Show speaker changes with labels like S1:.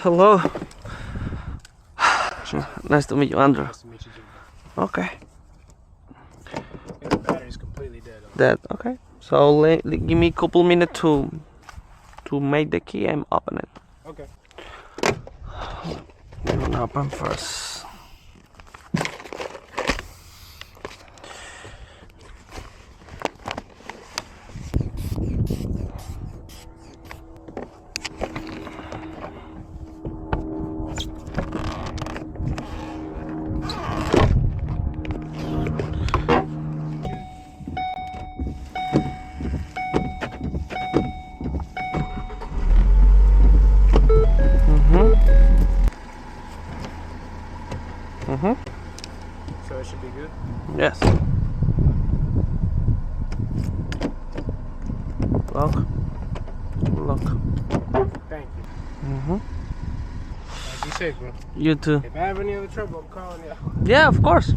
S1: Hello. Nice to meet you, Andrew.
S2: Nice to meet you, Jim.
S1: Okay.
S2: And the battery's completely dead.
S1: That okay. So give me a couple minutes to make the key and open it.
S2: Okay.
S1: I'm gonna open first.
S2: So it should be good?
S1: Yes. Lock.
S2: Thank you. Be safe, bro.
S1: You too.
S2: If I have any other trouble, I'm calling you.
S1: Yeah, of course.